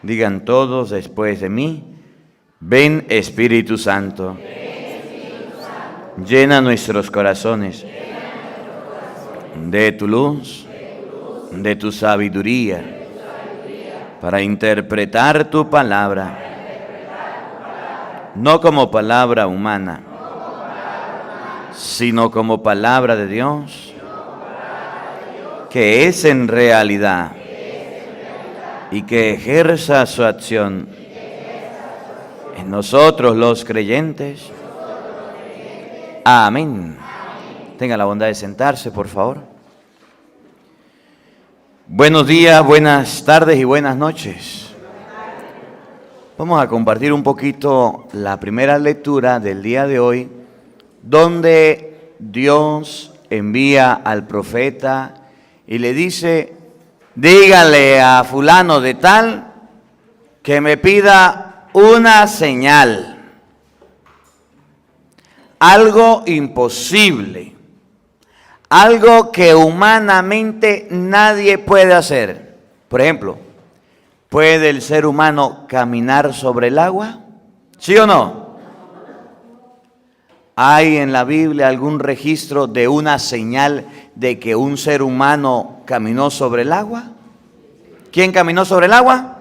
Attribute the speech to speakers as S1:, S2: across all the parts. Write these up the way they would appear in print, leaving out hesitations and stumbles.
S1: Digan todos después de mí: ven Espíritu Santo. Llena nuestros corazones de tu luz, de tu sabiduría, para interpretar tu palabra, no como palabra humana, sino como palabra de Dios, que es en realidad y que ejerza su acción en nosotros los creyentes. Amén. Tenga la bondad de sentarse, por favor. Buenos días, buenas tardes y buenas noches. Vamos a compartir un poquito la primera lectura del día de hoy, donde Dios envía al profeta y le dice: dígale a fulano de tal que me pida una señal. Algo imposible, algo que humanamente nadie puede hacer. Por ejemplo, ¿puede el ser humano caminar sobre el agua? ¿Sí o no? ¿Hay en la Biblia algún registro de una señal de que un ser humano caminó sobre el agua? ¿Quién caminó sobre el agua?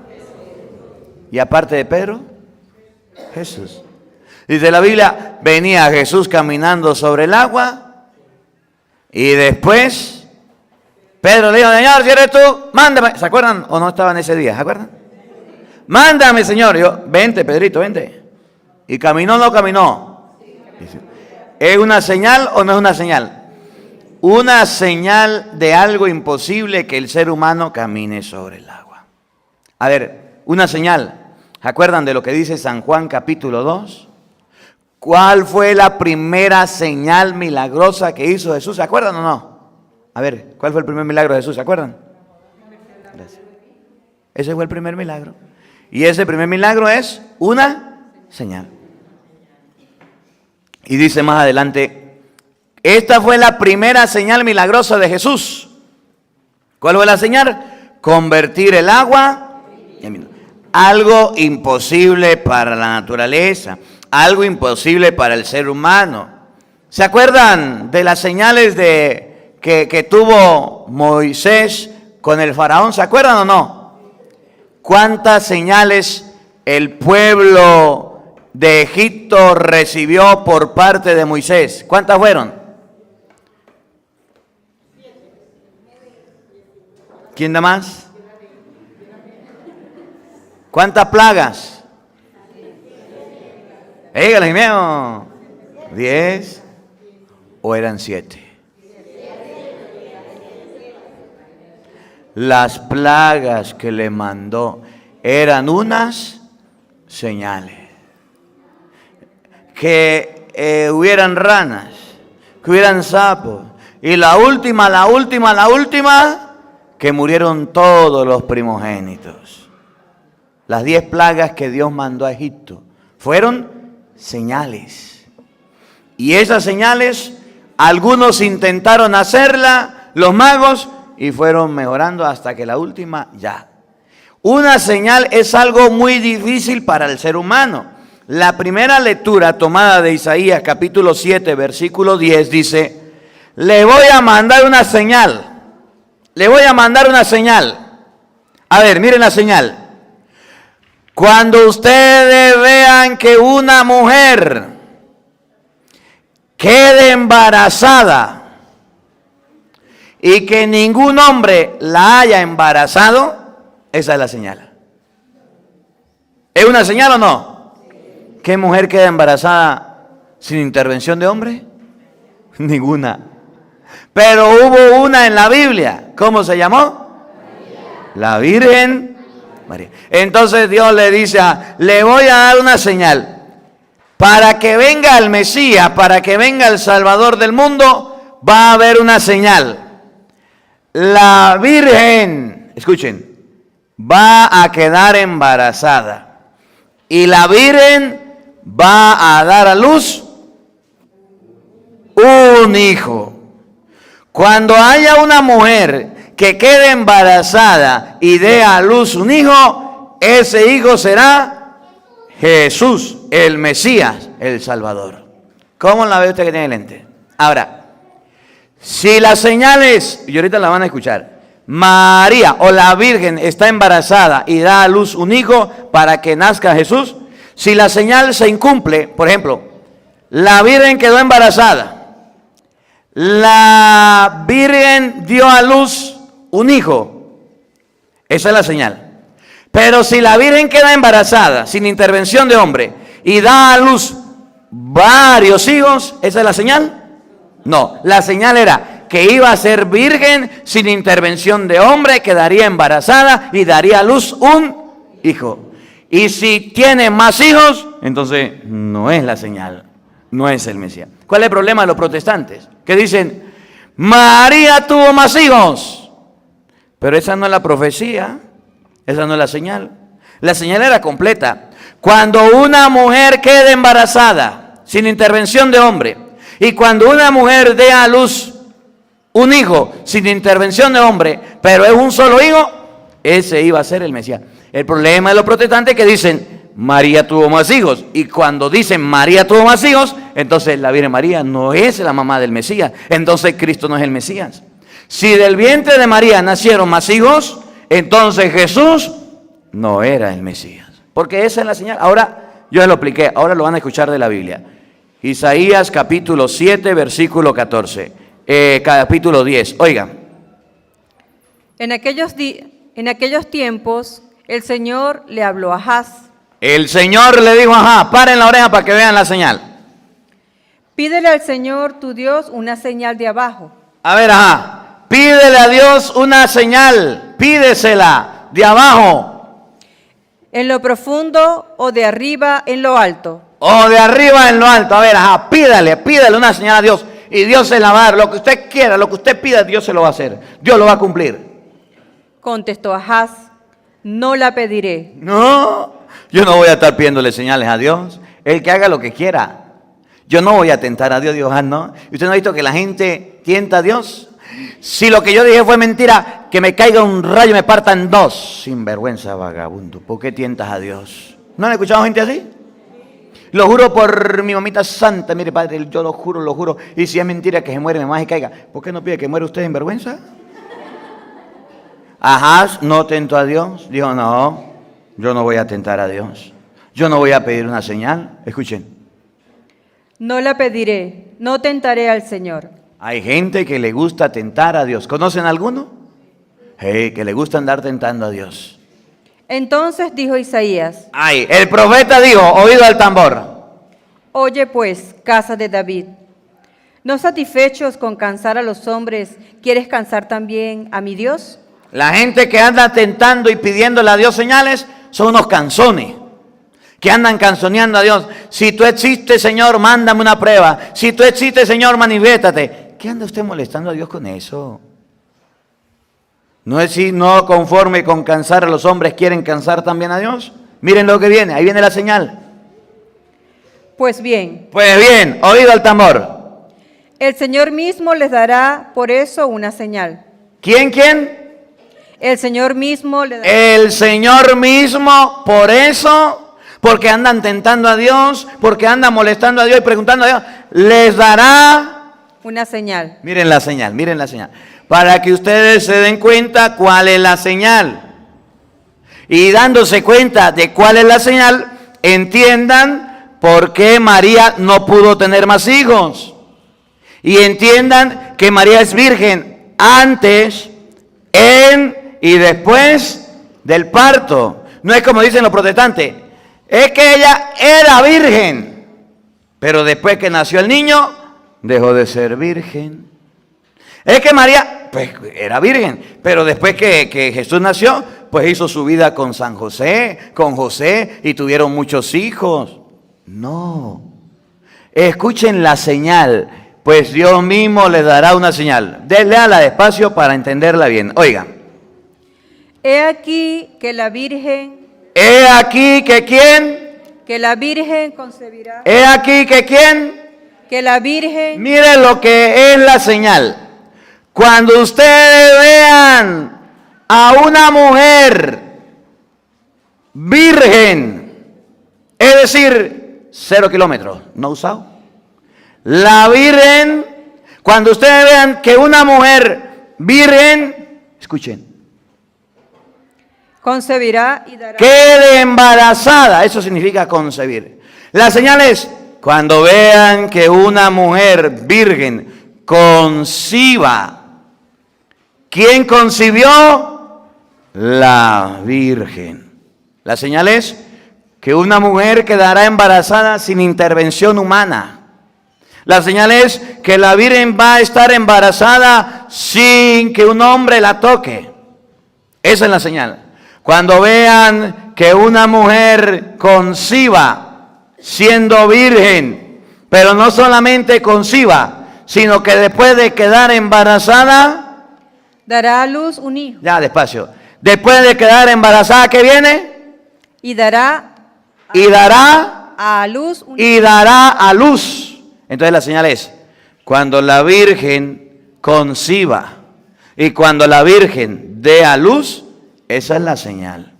S1: Y aparte de Pedro, Jesús. Dice la Biblia, venía Jesús caminando sobre el agua y después Pedro le dijo: Señor, si eres tú, mándame. ¿Se acuerdan o no estaban ese día? ¿Se acuerdan? Mándame, Señor. Yo, vente, Pedrito, vente. ¿Y caminó o no caminó? ¿Es una señal o no es una señal? Una señal de algo imposible, que el ser humano camine sobre el agua. A ver, una señal. ¿Se acuerdan de lo que dice San Juan capítulo 2? ¿Cuál fue la primera señal milagrosa que hizo Jesús? ¿Se acuerdan o no? A ver, ¿cuál fue el primer milagro de Jesús? ¿Se acuerdan? Gracias. Ese fue el primer milagro. Y ese primer milagro es una señal. Y dice más adelante: esta fue la primera señal milagrosa de Jesús. ¿Cuál fue la señal? Convertir el agua en vino. Algo imposible para la naturaleza, algo imposible para el ser humano. ¿Se acuerdan de las señales que tuvo Moisés con el faraón? ¿Se acuerdan o no? ¿Cuántas señales el pueblo de Egipto recibió por parte de Moisés? ¿Cuántas fueron? ¿Quién da más? ¿Cuántas plagas? Dígale, mío. 10 o eran 7. Las plagas que le mandó eran unas señales. Que hubieran ranas, que hubieran sapos. Y la última, que murieron todos los primogénitos. Las 10 plagas que Dios mandó a Egipto fueron señales. Y esas señales, algunos intentaron hacerla, los magos, y fueron mejorando hasta que la última ya. Una señal es algo muy difícil para el ser humano. La primera lectura tomada de Isaías capítulo 7, versículo 10 dice: le voy a mandar una señal. Le voy a mandar una señal. A ver, miren la señal. Cuando ustedes vean que una mujer quede embarazada y que ningún hombre la haya embarazado, esa es la señal. ¿Es una señal o no? ¿Qué mujer queda embarazada sin intervención de hombre? Ninguna. Pero hubo una en la Biblia. ¿Cómo se llamó? La Virgen María. Entonces Dios le dice: le voy a dar una señal. Para que venga el Mesías, para que venga el Salvador del mundo, va a haber una señal. La Virgen, escuchen, va a quedar embarazada. Y la Virgen va a dar a luz un hijo. Cuando haya una mujer que quede embarazada y dé a luz un hijo, ese hijo será Jesús, el Mesías, el Salvador. ¿Cómo la ve usted que tiene lente? Ahora, si las señales, y ahorita la van a escuchar, María o la Virgen está embarazada y da a luz un hijo para que nazca Jesús, si la señal se incumple, por ejemplo, la Virgen quedó embarazada, la Virgen dio a luz un hijo, esa es la señal. Pero si la Virgen queda embarazada sin intervención de hombre y da a luz varios hijos, ¿esa es la señal? No, la señal era que iba a ser virgen sin intervención de hombre, quedaría embarazada y daría a luz un hijo. Y si tiene más hijos, entonces no es la señal, no es el Mesías. ¿Cuál es el problema de los protestantes? Que dicen, María tuvo más hijos, pero esa no es la profecía, esa no es la señal. La señal era completa. Cuando una mujer quede embarazada sin intervención de hombre, y cuando una mujer dé a luz un hijo sin intervención de hombre, pero es un solo hijo, ese iba a ser el Mesías. El problema de los protestantes es que dicen, María tuvo más hijos. Y cuando dicen María tuvo más hijos, entonces la Virgen María no es la mamá del Mesías. Entonces Cristo no es el Mesías. Si del vientre de María nacieron más hijos, entonces Jesús no era el Mesías. Porque esa es la señal. Ahora, yo ya lo expliqué, ahora lo van a escuchar de la Biblia. Isaías capítulo 7, versículo 14. Capítulo 10. Oigan.
S2: En aquellos tiempos, el Señor le habló a Ahaz.
S1: El Señor le dijo a Ahaz, paren la oreja para que vean la señal.
S2: Pídele al Señor tu Dios una señal de abajo.
S1: A ver, Ahaz, pídele a Dios una señal, pídesela de abajo.
S2: En lo profundo o de arriba en lo alto.
S1: O de arriba en lo alto. A ver, Ahaz, pídale una señal a Dios. Y Dios se la va a dar. Lo que usted quiera, lo que usted pida, Dios se lo va a hacer. Dios lo va a cumplir.
S2: Contestó Ahaz, no la pediré.
S1: No, yo no voy a estar pidiéndole señales a Dios. Él que haga lo que quiera. Yo no voy a tentar a Dios, Dios no. ¿Y usted no ha visto que la gente tienta a Dios? Si lo que yo dije fue mentira, que me caiga un rayo y me parta en dos. Sinvergüenza, vagabundo. ¿Por qué tientas a Dios? ¿No han escuchado gente así? Lo juro por mi mamita santa, mire padre, yo lo juro. Y si es mentira que se muere mi mamá y caiga, ¿por qué no pide que muera usted en vergüenza? Ahaz no tentó a Dios. Dijo, no, yo no voy a tentar a Dios. Yo no voy a pedir una señal. Escuchen.
S2: No la pediré, no tentaré al Señor.
S1: Hay gente que le gusta tentar a Dios. ¿Conocen alguno? Que le gusta andar tentando a Dios.
S2: Entonces dijo Isaías.
S1: Ay, el profeta dijo, oído al tambor.
S2: Oye pues, casa de David, ¿no satisfechos con cansar a los hombres, quieres cansar también a mi Dios?
S1: La gente que anda tentando y pidiéndole a Dios señales son unos canzones, que andan canzoneando a Dios. Si tú existes, Señor, mándame una prueba. Si tú existes, Señor, manifiéstate. ¿Qué anda usted molestando a Dios con eso? ¿No es si no conforme con cansar a los hombres, quieren cansar también a Dios? Miren lo que viene, ahí viene la señal.
S2: Pues bien,
S1: oído al tambor.
S2: El Señor mismo les dará por eso una señal.
S1: ¿Quién?
S2: El Señor mismo le dará.
S1: El Señor mismo, por eso, porque andan tentando a Dios, porque andan molestando a Dios y preguntando a Dios, les dará
S2: una señal.
S1: Miren la señal. Para que ustedes se den cuenta cuál es la señal. Y dándose cuenta de cuál es la señal, entiendan por qué María no pudo tener más hijos. Y entiendan que María es virgen antes, en y después del parto. No es como dicen los protestantes, es que ella era virgen, pero después que nació el niño, dejó de ser virgen. Es que María, pues, era virgen, pero después que Jesús nació, pues hizo su vida con José, y tuvieron muchos hijos. No. Escuchen la señal, pues Dios mismo les dará una señal. Léala despacio para entenderla bien. Oigan.
S2: He aquí que la Virgen.
S1: He aquí que ¿quién?
S2: Que la Virgen concebirá.
S1: He aquí que ¿quién?
S2: Que la Virgen.
S1: Miren lo que es la señal. Cuando ustedes vean a una mujer virgen, es decir, 0 kilómetros, no usado. La virgen, cuando ustedes vean que una mujer virgen, escuchen,
S2: concebirá y dará.
S1: quede embarazada, eso significa concebir. La señal es, cuando vean que una mujer virgen conciba, ¿quién concibió? La virgen. La señal es que una mujer quedará embarazada sin intervención humana. La señal es que la virgen va a estar embarazada sin que un hombre la toque. Esa es la señal. Cuando vean que una mujer conciba siendo virgen, pero no solamente conciba, sino que después de quedar embarazada,
S2: dará a luz un hijo.
S1: ya despacio, después de quedar embarazada, ¿qué viene?
S2: Y dará a luz un hijo.
S1: Y dará a luz. Entonces la señal es, cuando la virgen conciba y cuando la virgen dé a luz, esa es la señal.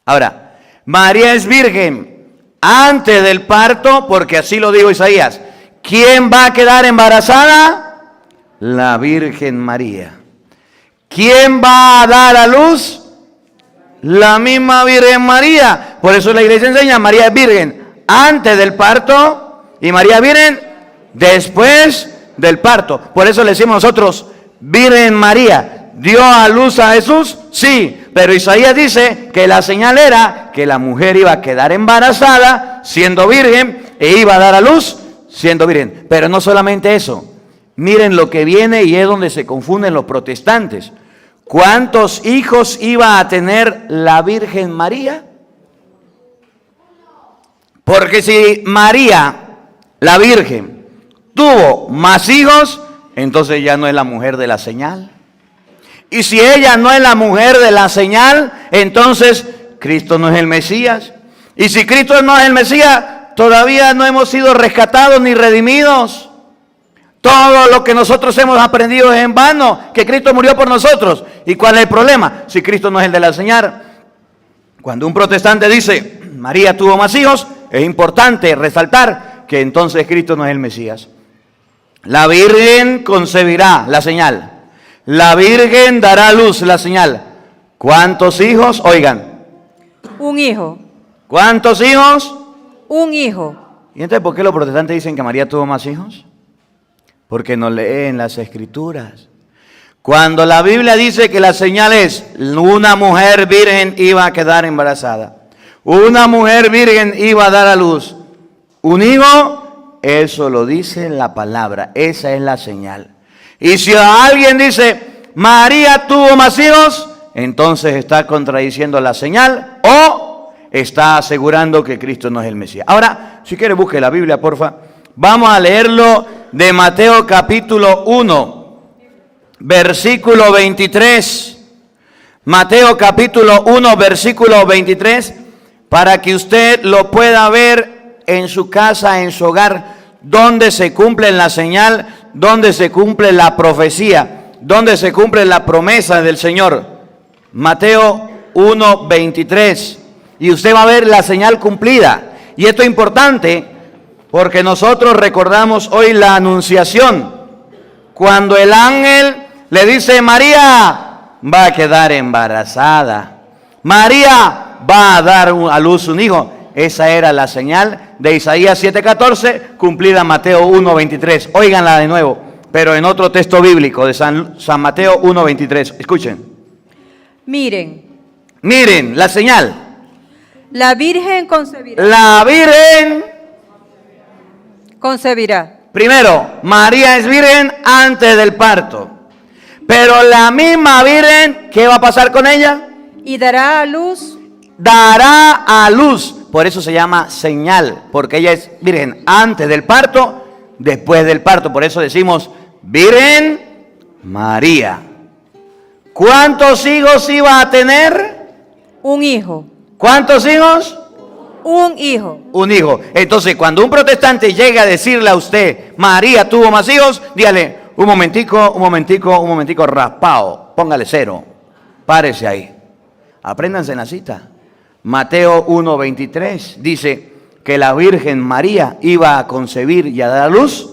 S1: Ahora, María es virgen antes del parto, porque así lo dijo Isaías. ¿Quién va a quedar embarazada? La Virgen María. ¿Quién va a dar a luz? La misma Virgen María. Por eso la iglesia enseña, María es virgen antes del parto y María virgen después del parto. Por eso le decimos nosotros, Virgen María, ¿dio a luz a Jesús? Sí, pero Isaías dice que la señal era que la mujer iba a quedar embarazada siendo virgen e iba a dar a luz siendo virgen. Pero no solamente eso, miren lo que viene y es donde se confunden los protestantes. ¿Cuántos hijos iba a tener la Virgen María? Porque si María, la Virgen, tuvo más hijos, entonces ya no es la mujer de la señal. Y si ella no es la mujer de la señal, entonces Cristo no es el Mesías. Y si Cristo no es el Mesías, todavía no hemos sido rescatados ni redimidos. Todo lo que nosotros hemos aprendido es en vano, que Cristo murió por nosotros. ¿Y cuál es el problema? Si Cristo no es el de la señal. Cuando un protestante dice, María tuvo más hijos, es importante resaltar que entonces Cristo no es el Mesías. La Virgen concebirá, la señal. La Virgen dará a luz, la señal. ¿Cuántos hijos? Oigan.
S2: Un hijo.
S1: ¿Cuántos hijos?
S2: Un hijo.
S1: ¿Y entonces por qué los protestantes dicen que María tuvo más hijos? Porque no leen las escrituras. Cuando la Biblia dice que la señal es una mujer virgen iba a quedar embarazada, una mujer virgen iba a dar a luz un hijo, eso lo dice la palabra, esa es la señal. Y si alguien dice María tuvo más hijos, entonces está contradiciendo la señal o está asegurando que Cristo no es el Mesías. Ahora, si quiere busque la Biblia, porfa. Vamos a leerlo de Mateo capítulo 1, versículo 23. Mateo capítulo 1, versículo 23, para que usted lo pueda ver en su casa, en su hogar, donde se cumple la señal, donde se cumple la profecía, donde se cumple la promesa del Señor. Mateo 1, 23. Y usted va a ver la señal cumplida. Y esto es importante porque nosotros recordamos hoy la anunciación. Cuando el ángel le dice, María va a quedar embarazada. María va a dar a luz un hijo. Esa era la señal de Isaías 7:14, cumplida Mateo 1:23. Óiganla de nuevo, pero en otro texto bíblico de San Mateo 1:23. Escuchen. Miren la señal.
S2: La Virgen concebirá.
S1: La Virgen
S2: concebirá.
S1: Primero, María es virgen antes del parto. Pero la misma Virgen, ¿qué va a pasar con ella?
S2: Y dará a luz.
S1: Dará a luz. Por eso se llama señal, porque ella es virgen antes del parto, después del parto. Por eso decimos Virgen María. ¿Cuántos hijos iba a tener?
S2: Un hijo.
S1: ¿Cuántos hijos?
S2: Un hijo.
S1: Un hijo. Entonces, cuando un protestante llega a decirle a usted, María tuvo más hijos, dígale, un momentico, raspado, póngale 0, párese ahí. Apréndanse en la cita. Mateo 1:23 dice que la Virgen María iba a concebir y a dar a luz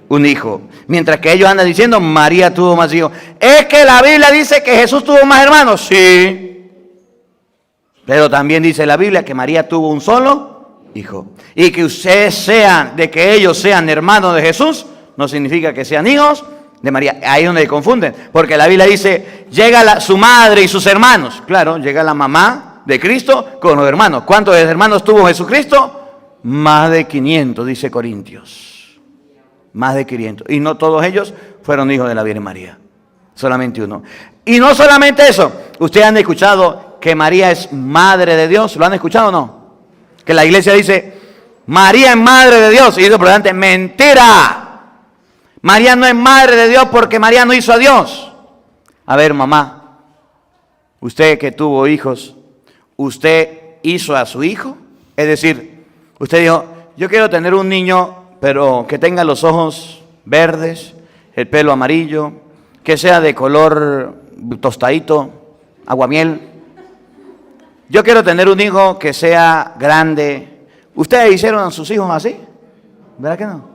S1: un hijo. Mientras que ellos andan diciendo, María tuvo más hijos. ¿Es que la Biblia dice que Jesús tuvo más hermanos? Sí. Pero también dice la Biblia que María tuvo un solo hijo. Y que ustedes sean, de que ellos sean hermanos de Jesús, no significa que sean hijos de María. Ahí es donde se confunden. Porque la Biblia dice, llega su madre y sus hermanos. Claro, llega la mamá de Cristo con los hermanos. ¿Cuántos hermanos tuvo Jesucristo? Más de 500, dice Corintios. Más de 500. Y no todos ellos fueron hijos de la Virgen María. Solamente uno. Y no solamente eso. Ustedes han escuchado que María es madre de Dios. ¿Lo han escuchado o no? Que la iglesia dice, María es madre de Dios. Y dice por delante, mentira. María no es madre de Dios porque María no hizo a Dios. A ver, mamá, usted que tuvo hijos, ¿usted hizo a su hijo? Es decir, usted dijo, yo quiero tener un niño, pero que tenga los ojos verdes, el pelo amarillo, que sea de color tostadito, aguamiel. Yo quiero tener un hijo que sea grande. ¿Ustedes hicieron a sus hijos así? ¿Verdad que no?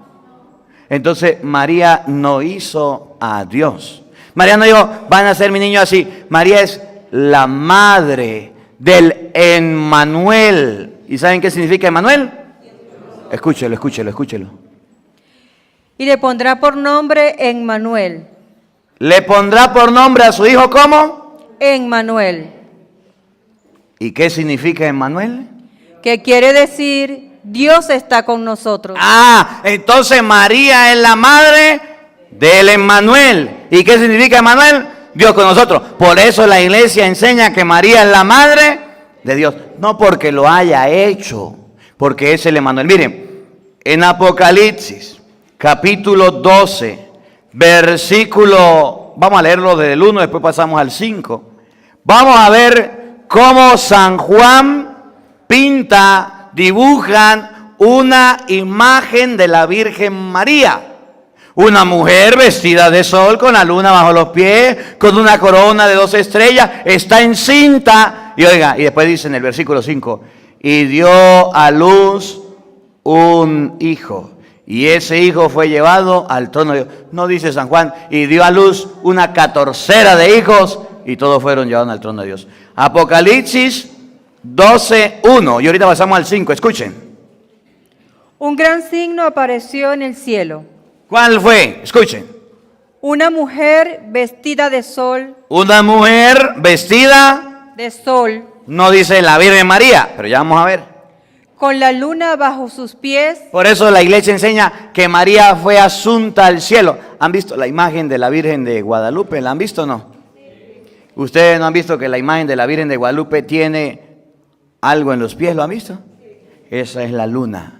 S1: Entonces María no hizo a Dios. María no dijo, van a ser mi niño así. María es la madre del Emmanuel. ¿Y saben qué significa Emmanuel? Escúchelo, escúchelo, escúchelo.
S2: Y le pondrá por nombre Emmanuel.
S1: ¿Le pondrá por nombre a su hijo cómo?
S2: Emmanuel.
S1: ¿Y qué significa Emmanuel?
S2: Que quiere decir, Dios está con nosotros.
S1: Ah, entonces María es la madre del Emmanuel. ¿Y qué significa Emmanuel? Dios con nosotros. Por eso la iglesia enseña que María es la madre de Dios. No porque lo haya hecho, porque es el Emmanuel. Miren, en Apocalipsis, capítulo 12, versículo, vamos a leerlo desde el 1, después pasamos al 5. Vamos a ver cómo San Juan pinta, dibujan una imagen de la Virgen María. Una mujer vestida de sol, con la luna bajo los pies, con una corona de 12 estrellas, está encinta. Y oiga, y después dice en el versículo 5, y dio a luz un hijo. Y ese hijo fue llevado al trono de Dios. No dice San Juan, y dio a luz una 14 de hijos, y todos fueron llevados al trono de Dios. Apocalipsis 12:1. Y ahorita pasamos al 5, escuchen.
S2: Un gran signo apareció en el cielo.
S1: ¿Cuál fue? Escuchen.
S2: Una mujer vestida de sol.
S1: Una mujer vestida
S2: de sol.
S1: No dice la Virgen María, pero ya vamos a ver.
S2: Con la luna bajo sus pies.
S1: Por eso la iglesia enseña que María fue asunta al cielo. ¿Han visto la imagen de la Virgen de Guadalupe? ¿La han visto o no? ¿Ustedes no han visto que la imagen de la Virgen de Guadalupe tiene algo en los pies? ¿Lo han visto? Esa es la luna.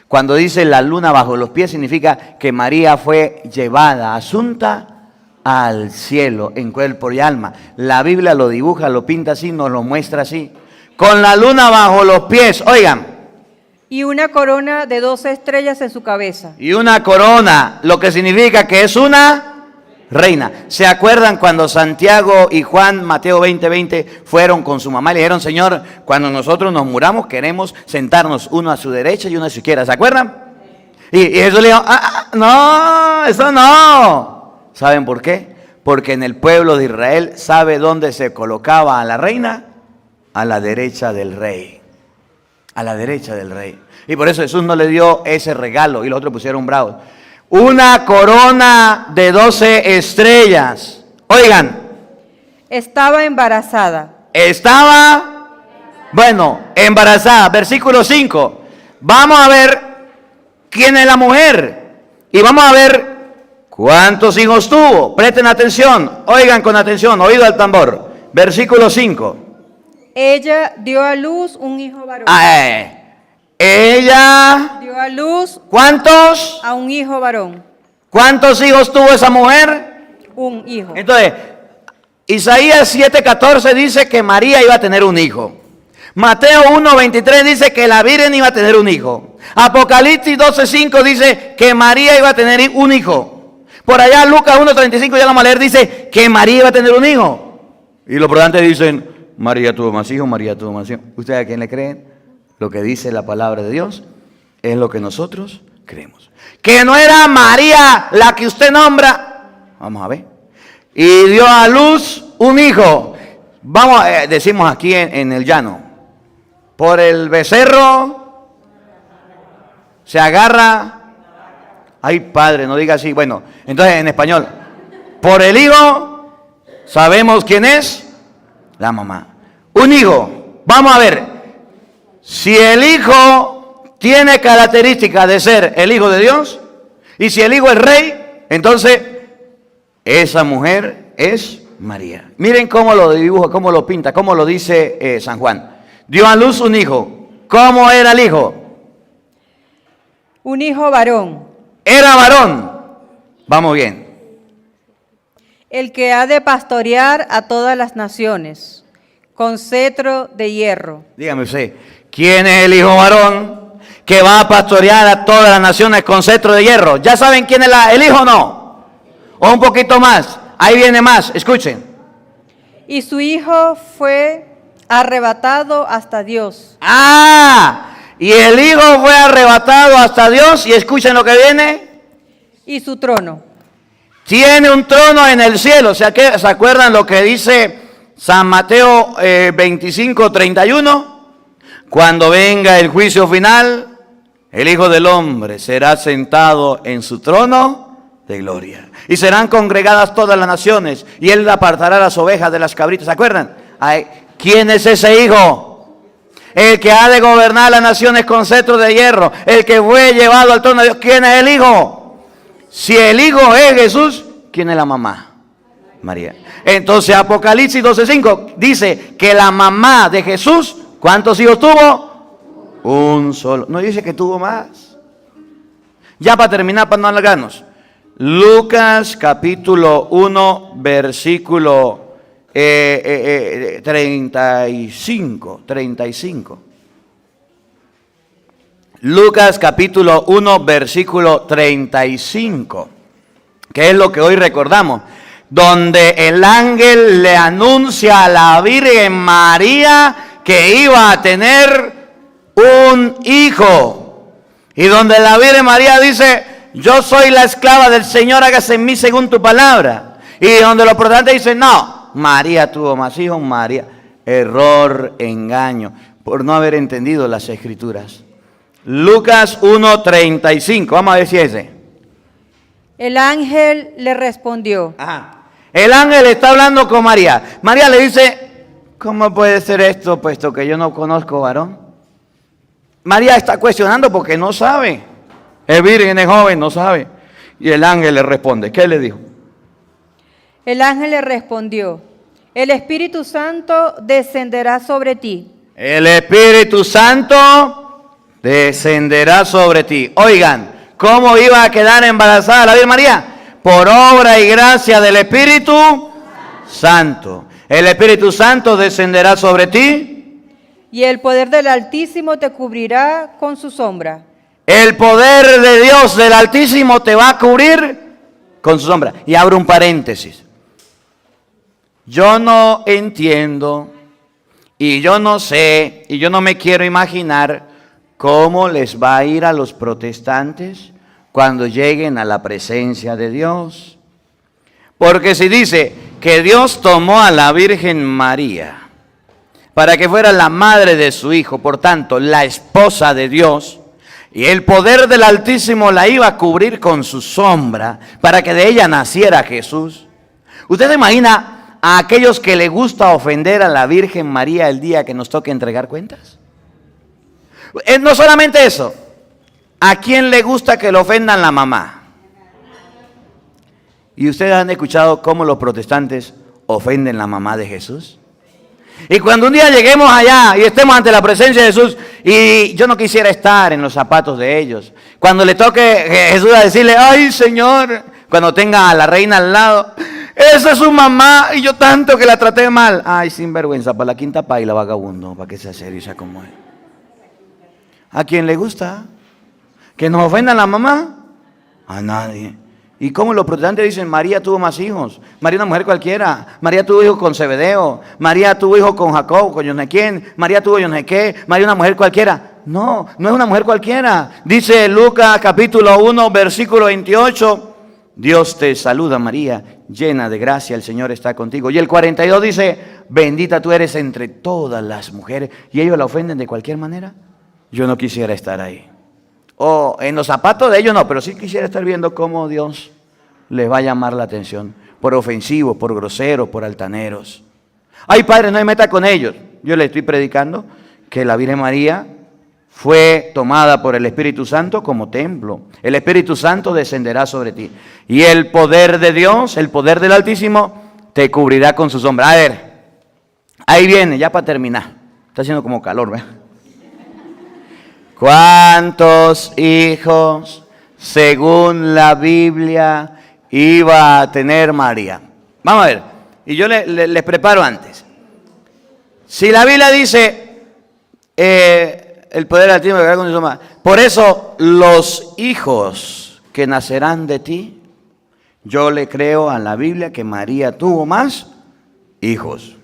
S1: Cuando dice la luna bajo los pies, significa que María fue llevada, asunta al cielo en cuerpo y alma. La Biblia lo dibuja, lo pinta así, nos lo muestra así. Con la luna bajo los pies, oigan.
S2: Y una corona de 12 estrellas en su cabeza.
S1: Y una corona, lo que significa que es una reina. ¿Se acuerdan cuando Santiago y Juan, Mateo 20:20, fueron con su mamá y le dijeron, Señor, cuando nosotros nos muramos queremos sentarnos uno a su derecha y uno a su izquierda? ¿Se acuerdan? Y Jesús le dijo, no, eso no. ¿Saben por qué? Porque en el pueblo de Israel, ¿sabe dónde se colocaba a la reina? A la derecha del rey. A la derecha del rey. Y por eso Jesús no le dio ese regalo y los otros pusieron bravos. Una corona de 12 estrellas. Oigan.
S2: Estaba embarazada.
S1: Embarazada. Versículo 5. Vamos a ver quién es la mujer. Y vamos a ver cuántos hijos tuvo. Presten atención. Oigan con atención. Oído al tambor. Versículo 5.
S2: Ella dio a luz un hijo varón.
S1: Ella
S2: dio a luz.
S1: ¿Cuántos?
S2: A un hijo varón.
S1: ¿Cuántos hijos tuvo esa mujer?
S2: Un hijo.
S1: Entonces, Isaías 7:14 dice que María iba a tener un hijo. Mateo 1:23 dice que la Virgen iba a tener un hijo. Apocalipsis 12:5 dice que María iba a tener un hijo. Por allá Lucas 1:35, ya la vamos a leer, dice que María iba a tener un hijo. Y los protestantes dicen, María tuvo más hijos, María tuvo más hijos. ¿Ustedes a quién le creen? Lo que dice la palabra de Dios es lo que nosotros creemos. Que no era María la que usted nombra. Vamos a ver. Y dio a luz un hijo. Vamos, decimos aquí en el llano. Por el becerro se agarra. Ay, padre, no diga así. Bueno, entonces en español. Por el hijo sabemos quién es. La mamá. Un hijo. Vamos a ver. Si el hijo tiene características de ser el hijo de Dios, y si el hijo es rey, entonces esa mujer es María. Miren cómo lo dibuja, cómo lo pinta, cómo lo dice San Juan. Dio a luz un hijo. ¿Cómo era el hijo?
S2: Un hijo varón.
S1: Era varón. Vamos bien.
S2: El que ha de pastorear a todas las naciones, con cetro de hierro.
S1: Dígame usted, ¿quién es el hijo varón que va a pastorear a todas las naciones con cetro de hierro? ¿Ya saben quién es el hijo o no? O un poquito más. Ahí viene más. Escuchen.
S2: Y su hijo fue arrebatado hasta Dios.
S1: Y el hijo fue arrebatado hasta Dios. Y escuchen lo que viene.
S2: Y su trono.
S1: Tiene un trono en el cielo. ¿Se acuerdan lo que dice San Mateo 25:31? Cuando venga el juicio final, el Hijo del Hombre será sentado en su trono de gloria. Y serán congregadas todas las naciones, y él apartará las ovejas de las cabritas. ¿Se acuerdan? ¿Quién es ese Hijo? El que ha de gobernar las naciones con cetro de hierro, el que fue llevado al trono de Dios. ¿Quién es el Hijo? Si el Hijo es Jesús, ¿quién es la mamá? María. Entonces Apocalipsis 12:5 dice que la mamá de Jesús, ¿cuántos hijos tuvo? Un solo. No dice que tuvo más. Ya para terminar, para no alargarnos. Lucas capítulo 1, versículo 35. Lucas capítulo 1, versículo 35. Que es lo que hoy recordamos. Donde el ángel le anuncia a la Virgen María que iba a tener un hijo. Y donde la Virgen María dice, yo soy la esclava del Señor, hágase en mí según tu palabra. Y donde los protestantes dicen, no, María tuvo más hijos, María. Error, engaño, por no haber entendido las Escrituras. Lucas 1:35, vamos a ver si es ese.
S2: El ángel le respondió.
S1: El ángel está hablando con María. María le dice, ¿cómo puede ser esto puesto que yo no conozco varón? María está cuestionando porque no sabe. Es virgen, es joven, no sabe. Y el ángel le responde. ¿Qué le dijo?
S2: El ángel le respondió, el Espíritu Santo descenderá sobre ti.
S1: El Espíritu Santo descenderá sobre ti. Oigan, ¿cómo iba a quedar embarazada la Virgen María? Por obra y gracia del Espíritu Santo. El Espíritu Santo descenderá sobre ti.
S2: Y el poder del Altísimo te cubrirá con su sombra.
S1: El poder de Dios del Altísimo te va a cubrir con su sombra. Y abro un paréntesis. Yo no entiendo, y yo no sé, y yo no me quiero imaginar cómo les va a ir a los protestantes cuando lleguen a la presencia de Dios. Porque si dice que Dios tomó a la Virgen María para que fuera la madre de su Hijo, por tanto, la esposa de Dios, y el poder del Altísimo la iba a cubrir con su sombra para que de ella naciera Jesús. ¿Usted se imagina a aquellos que le gusta ofender a la Virgen María el día que nos toque entregar cuentas? No solamente eso, ¿a quién le gusta que le ofendan la mamá? ¿Y ustedes han escuchado cómo los protestantes ofenden la mamá de Jesús? Y cuando un día lleguemos allá y estemos ante la presencia de Jesús, y yo no quisiera estar en los zapatos de ellos, cuando le toque Jesús a decirle, ay Señor, cuando tenga a la reina al lado, esa es su mamá y yo tanto que la traté mal. Ay, sinvergüenza, para la quinta paila, vagabundo, para que sea serio y sea como él. ¿A quién le gusta que nos ofendan la mamá? A nadie. ¿Y cómo los protestantes dicen, María tuvo más hijos? María una mujer cualquiera. María tuvo hijos con Zebedeo. María tuvo hijos con Jacob, con yo no sé quién. María tuvo yo no sé qué. María una mujer cualquiera. No, no es una mujer cualquiera. Dice Lucas capítulo 1, versículo 28. Dios te saluda, María, llena de gracia, el Señor está contigo. Y el 42 dice, bendita tú eres entre todas las mujeres. ¿Y ellos la ofenden de cualquier manera? Yo no quisiera estar ahí. O en los zapatos de ellos no, pero sí quisiera estar viendo cómo Dios les va a llamar la atención. Por ofensivos, por groseros, por altaneros. Ay, padre, no me meta con ellos. Yo le estoy predicando que la Virgen María fue tomada por el Espíritu Santo como templo. El Espíritu Santo descenderá sobre ti. Y el poder de Dios, el poder del Altísimo, te cubrirá con su sombra. A ver, ahí viene, ya para terminar. Está haciendo como calor, ¿verdad? ¿Cuántos hijos, según la Biblia, iba a tener María? Vamos a ver, y yo les preparo antes. Si la Biblia dice, el poder del Altísimo con su sombra, por eso los hijos que nacerán de ti, yo le creo a la Biblia que María tuvo más hijos.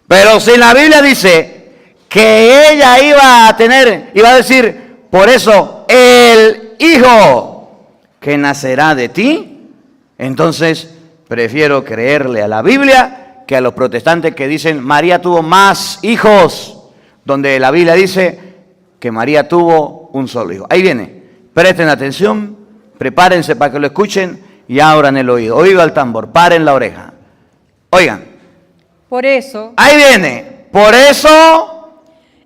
S1: Pero si la Biblia dice que ella iba a decir, por eso el hijo que nacerá de ti, entonces prefiero creerle a la Biblia que a los protestantes que dicen María tuvo más hijos, donde la Biblia dice que María tuvo un solo hijo. Ahí viene, presten atención, prepárense para que lo escuchen y abran el oído. Oído al tambor, paren la oreja. Oigan.
S2: Por eso.
S1: Ahí viene, por eso.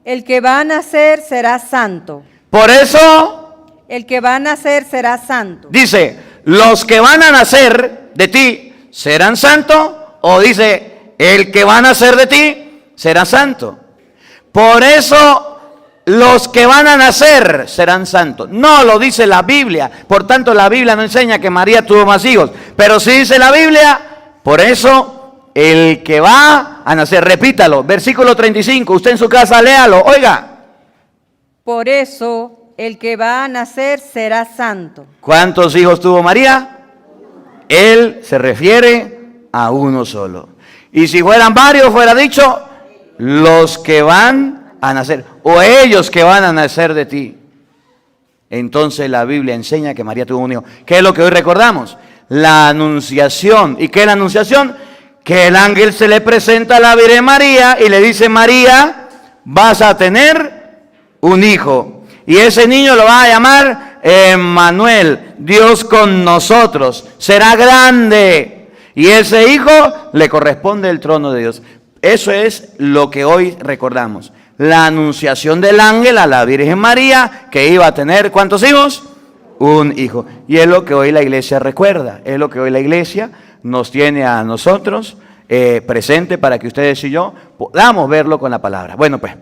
S2: El que va a nacer será santo.
S1: Por eso.
S2: El que va a nacer será santo.
S1: Dice, los que van a nacer de ti serán santos, o dice, el que va a nacer de ti será santo. Por eso los que van a nacer serán santos. No lo dice la Biblia. Por tanto, la Biblia no enseña que María tuvo más hijos. Pero sí dice la Biblia, por eso el que va a nacer, repítalo, versículo 35, usted en su casa léalo, oiga.
S2: Por eso el que va a nacer será santo.
S1: ¿Cuántos hijos tuvo María? Él se refiere a uno solo. Y si fueran varios, fuera dicho, los que van a nacer, o ellos que van a nacer de ti. Entonces la Biblia enseña que María tuvo un hijo. ¿Qué es lo que hoy recordamos? La anunciación. ¿Y qué es la anunciación? Que el ángel se le presenta a la Virgen María y le dice, María, vas a tener un hijo. Y ese niño lo va a llamar Emmanuel, Dios con nosotros. Será grande. Y ese hijo le corresponde el trono de Dios. Eso es lo que hoy recordamos. La anunciación del ángel a la Virgen María, que iba a tener, ¿cuántos hijos? Un hijo. Y es lo que hoy la iglesia recuerda. Es lo que hoy la iglesia nos tiene a nosotros presente para que ustedes y yo podamos verlo con la palabra. Bueno, pues.